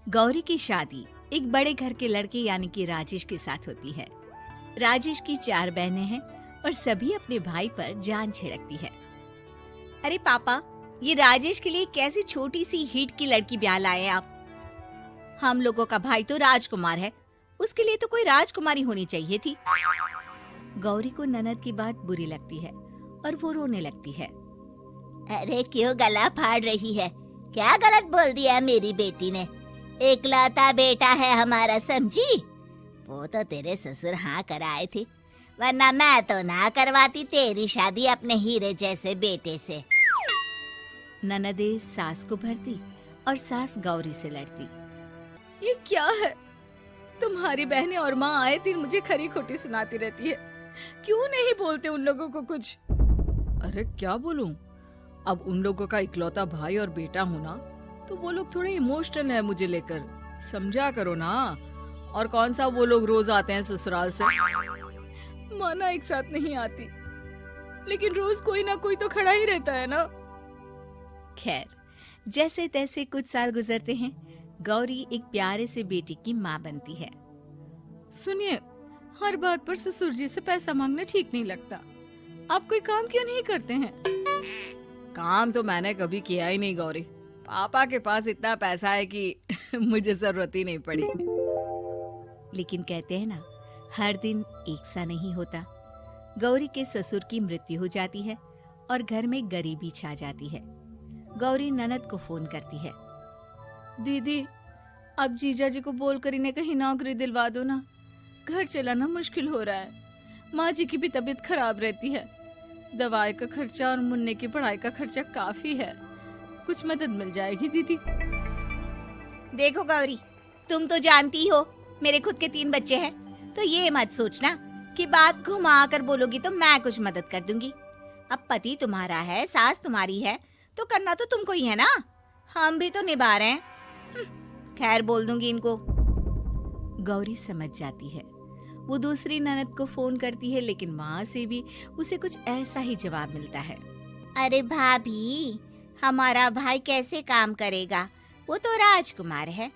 गौरी की शादी एक बड़े घर के लड़के यानी कि राजेश के साथ होती है। राजेश की 4 बहनें हैं और सभी अपने भाई पर जान छिड़कती है। अरे पापा, ये राजेश के लिए कैसी छोटी सी हिट की लड़की ब्याह लाए आप? हम लोगों का भाई तो राजकुमार है, उसके लिए तो कोई राजकुमारी होनी चाहिए थी। गौरी को ननद की बात बुरी लगती है और वो रोने लगती है। अरे क्यों गला फाड़ रही है? क्या गलत बोल दिया मेरी बेटी ने? एकलौता बेटा है हमारा, समझी? वो तो तेरे ससुर हाँ कराए थे, वरना मैं तो ना करवाती तेरी शादी अपने हीरे जैसे बेटे से। ननदे सास को भरती और सास गौरी से लड़ती। ये क्या है? तुम्हारी बहनें और माँ आए दिन मुझे खरी खोटी सुनाती रहती है। क्यों नहीं बोलते उन लोगों को कुछ? अरे क्या बोलूं? अब उन लोगों का इकलौता भाई और बेटा होना, तो वो लोग थोड़े इमोशनल है मुझे लेकर, समझा करो ना। और कौन सा वो लोग रोज आते हैं ससुराल से? माना एक साथ नहीं आती, लेकिन रोज कोई ना कोई तो खड़ा ही रहता है ना। खैर, जैसे तैसे कुछ साल गुजरते हैं। गौरी एक प्यारे से बेटी की माँ बनती है। सुनिए, हर बात पर ससुर जी से पैसा मांगना ठीक नहीं लगता। आप कोई काम क्यों नहीं करते हैं? काम तो मैंने कभी किया ही नहीं गौरी। पापा के पास इतना पैसा है कि मुझे जरूरत ही नहीं पड़ी। लेकिन कहते हैं ना, हर दिन एक सा नहीं होता। गौरी के ससुर की मृत्यु हो जाती है और घर में गरीबी छा जाती है। गौरी ननद को फोन करती है। दीदी, अब जीजा जी को बोलकर इन्हें कहीं नौकरी दिलवा दो ना। घर चलाना मुश्किल हो रहा है। माँ जी की भी तबीयत खराब रहती है। दवाई का खर्चा और मुन्ने की पढ़ाई का खर्चा काफी है। कुछ मदद मिल जाएगी दीदी। देखो गौरी, तुम तो जानती हो मेरे खुद के 3 बच्चे हैं, तो ये मत सोचना कि बात घुमा कर बोलोगी तो मैं कुछ मदद कर दूंगी। अब पति तुम्हारा है, सास तुम्हारी है, तो करना तो तुमको ही है ना। हम भी तो निभा रहे हैं। खैर, बोल दूंगी इनको। गौरी समझ जाती है। वो दूसरी ननद को फोन करती है, लेकिन वहाँ से भी उसे कुछ ऐसा ही जवाब मिलता है। अरे भाभी, हमारा भाई कैसे काम करेगा? वो तो राजकुमार है।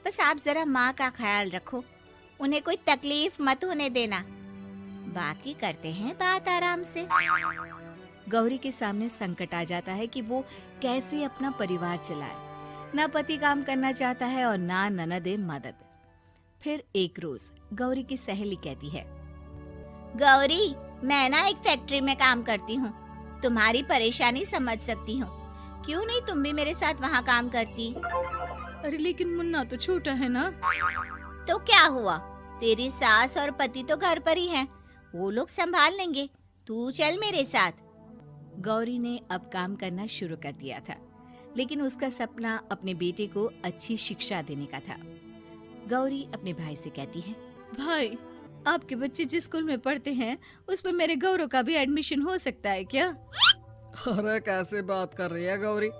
बस आप जरा माँ का ख्याल रखो, उन्हें कोई तकलीफ मत होने देना। बाकी करते हैं बात आराम से। गौरी के सामने संकट आ जाता है कि वो कैसे अपना परिवार चलाए। ना पति काम करना चाहता है और ना ननदे मदद। फिर एक रोज गौरी की सहेली कहती है, गौरी, मैं ना एक फैक्ट्री में काम करती हूँ, तुम्हारी परेशानी समझ सकती हूँ। क्यों नहीं तुम भी मेरे साथ वहाँ काम करती? अरे लेकिन मुन्ना तो छोटा है ना। तो क्या हुआ, तेरी सास और पति तो घर पर ही हैं, वो लोग संभाल लेंगे। तू चल मेरे साथ। गौरी ने अब काम करना शुरू कर दिया था, लेकिन उसका सपना अपने बेटे को अच्छी शिक्षा देने का था। गौरी अपने भाई से कहती है, भाई, आपके बच्चे जिस स्कूल में पढ़ते हैं उस पर मेरे गौरव का भी एडमिशन हो सकता है क्या? अरे कैसे बात कर रही है गौरी?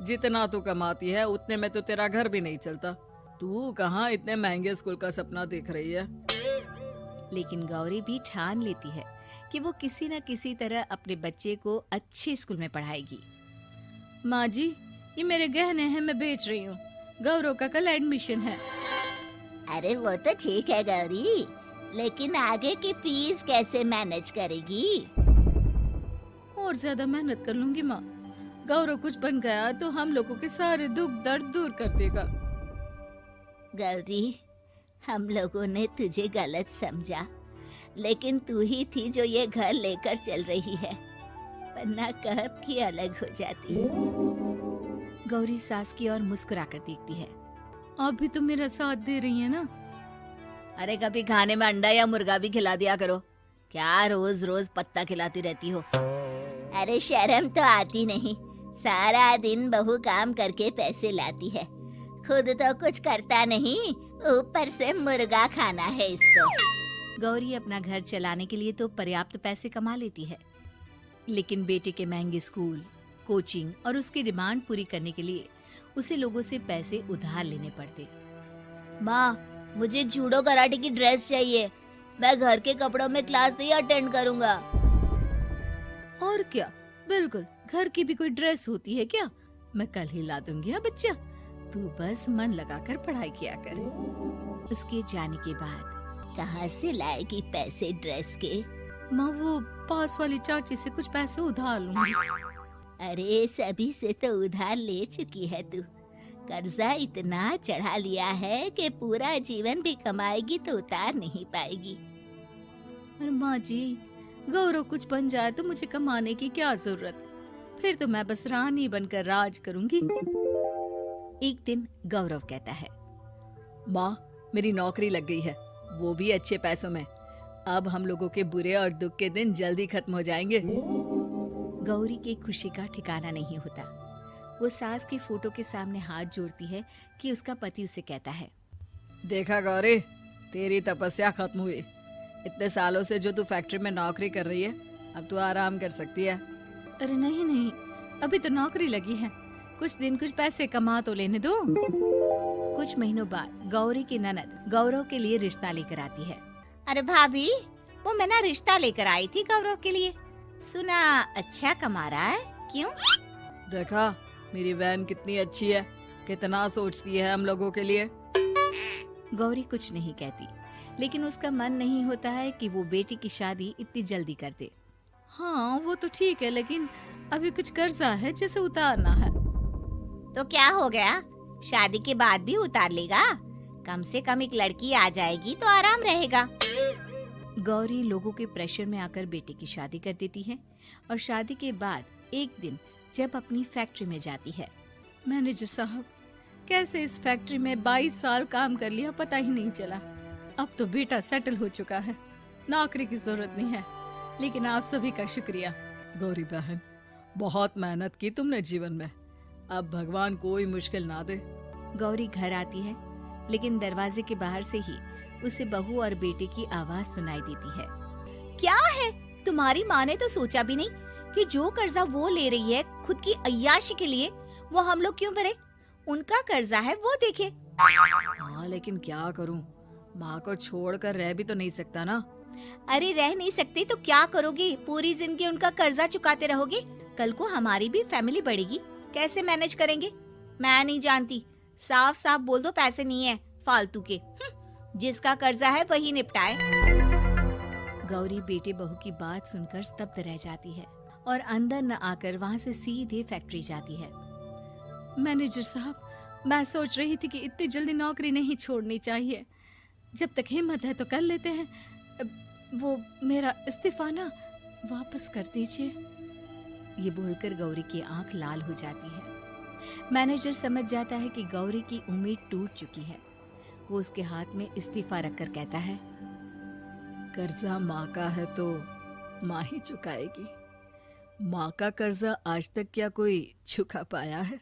जितना तू कमाती है उतने में तो तेरा घर भी नहीं चलता। तू कहाँ इतने महंगे स्कूल का सपना देख रही है? लेकिन गौरी भी ठान लेती है कि वो किसी न किसी तरह अपने बच्चे को अच्छे स्कूल में पढ़ाएगी। माँ जी, ये मेरे गहने हैं, मैं बेच रही हूँ। गौरव का कल एडमिशन है। अरे वो तो ठीक है गौरी, लेकिन आगे की फीस कैसे मैनेज करेगी? और ज्यादा मेहनत कर लूंगी माँ। गौरव कुछ बन गया तो हम लोगों के सारे दुख दर्द दूर कर देगा। गौरी, हम लोगों ने तुझे गलत समझा, लेकिन तू ही थी जो ये घर लेकर चल रही है, वरना कब की अलग हो जाती। गौरी सास की ओर मुस्कुराकर देखती है। आप भी तो मेरा साथ दे रही हैं ना। अरे कभी खाने में अंडा या मुर्गा भी खिला दिया करो, क्या रोज रोज पत्ता खिलाती रहती हो? अरे शर्म तो आती नहीं, सारा दिन बहू काम करके पैसे लाती है, खुद तो कुछ करता नहीं, ऊपर से मुर्गा खाना है इसको। गौरी अपना घर चलाने के लिए तो पर्याप्त पैसे कमा लेती है, लेकिन बेटे के महंगे स्कूल, कोचिंग और उसकी डिमांड पूरी करने के लिए उसे लोगों से पैसे उधार लेने पड़ते। माँ, मुझे जूडो कराटे की ड्रेस चाहिए, मैं घर के कपड़ों में क्लास नहीं अटेंड करूँगा। और क्या, बिल्कुल, घर की भी कोई ड्रेस होती है क्या? मैं कल ही ला दूंगी। हाँ बच्चा, तू बस मन लगाकर पढ़ाई किया कर। उसके जाने के बाद कहाँ से लाएगी पैसे ड्रेस के? माँ, वो पास वाली चाची से कुछ पैसे उधार लूंगी। अरे सभी से तो उधार ले चुकी है तू। कर्जा इतना चढ़ा लिया है कि पूरा जीवन भी कमाएगी तो उतार नहीं पाएगी। अरे माँ जी, गौरव कुछ बन जाए तो मुझे कमाने की क्या जरूरत? फिर तो मैं बस रानी बनकर राज करूंगी। एक दिन गौरव कहता है, माँ, मेरी नौकरी लग गई है, वो भी अच्छे पैसों में। अब हम लोगों के बुरे और दुख के दिन जल्दी खत्म हो जाएंगे। गौरी की खुशी का ठिकाना नहीं होता। वो सास की फोटो के सामने हाथ जोड़ती है कि उसका पति उसे कहता है, देखा गौरी, तेरी तपस्या खत्म हुई। इतने सालों से जो तू फैक्ट्री में नौकरी कर रही है, अब तू आराम कर सकती है। अरे नहीं नहीं, अभी तो नौकरी लगी है, कुछ दिन कुछ पैसे कमा तो लेने दो। कुछ महीनों बाद गौरी की ननद गौरव के लिए रिश्ता लेकर आती है। अरे भाभी, वो मैं ना रिश्ता लेकर आई थी गौरव के लिए। सुना अच्छा कमा रहा है, क्यों? देखा मेरी बहन कितनी अच्छी है, कितना सोचती है हम लोगों के लिए। गौरी कुछ नहीं कहती, लेकिन उसका मन नहीं होता है कि वो बेटी की शादी इतनी जल्दी कर दे। हाँ वो तो ठीक है, लेकिन अभी कुछ कर्जा है जिसे उतारना है। तो क्या हो गया, शादी के बाद भी उतार लेगा। कम से कम एक लड़की आ जाएगी तो आराम रहेगा। गौरी लोगों के प्रेशर में आकर बेटे की शादी कर देती है और शादी के बाद एक दिन जब अपनी फैक्ट्री में जाती है। मैनेजर साहब, कैसे इस फैक्ट्री में 22 साल काम कर लिया पता ही नहीं चला। अब तो बेटा सेटल हो चुका है, नौकरी की जरूरत नहीं है। लेकिन आप सभी का शुक्रिया। गौरी बहन, बहुत मेहनत की तुमने जीवन में, अब भगवान कोई मुश्किल ना दे। गौरी घर आती है, लेकिन दरवाजे के बाहर से ही उसे बहू और बेटे की आवाज सुनाई देती है। क्या है, तुम्हारी माँ ने तो सोचा भी नहीं कि जो कर्जा वो ले रही है खुद की अय्याशी के लिए, वो हम लोग क्यों भरे? उनका कर्जा है, वो देखे। हाँ लेकिन क्या करूँ, माँ को छोड़कर रह भी तो नहीं सकता ना। अरे रह नहीं सकते तो क्या करोगे? पूरी जिंदगी उनका कर्जा चुकाते रहोगे? कल को हमारी भी फैमिली बढ़ेगी, कैसे मैनेज करेंगे? मैं नहीं जानती, साफ साफ बोल दो पैसे नहीं है फालतू के। जिसका कर्जा है वही निपटाए। गौरी बेटे बहू की बात सुनकर स्तब्ध रह जाती है और अंदर न आकर वहाँ से सीधे फैक्ट्री जाती है। मैनेजर साहब, मैं सोच रही थी कि इतनी जल्दी नौकरी नहीं छोड़नी चाहिए, जब तक हिम्मत है तो कर लेते हैं। वो मेरा इस्तीफा ना वापस कर दीजिए। ये बोलकर गौरी की आंख लाल हो जाती है। मैनेजर समझ जाता है कि गौरी की उम्मीद टूट चुकी है। वो उसके हाथ में इस्तीफा रखकर कहता है, कर्जा माँ का है तो माँ ही चुकाएगी। माँ का कर्जा आज तक क्या कोई चुका पाया है?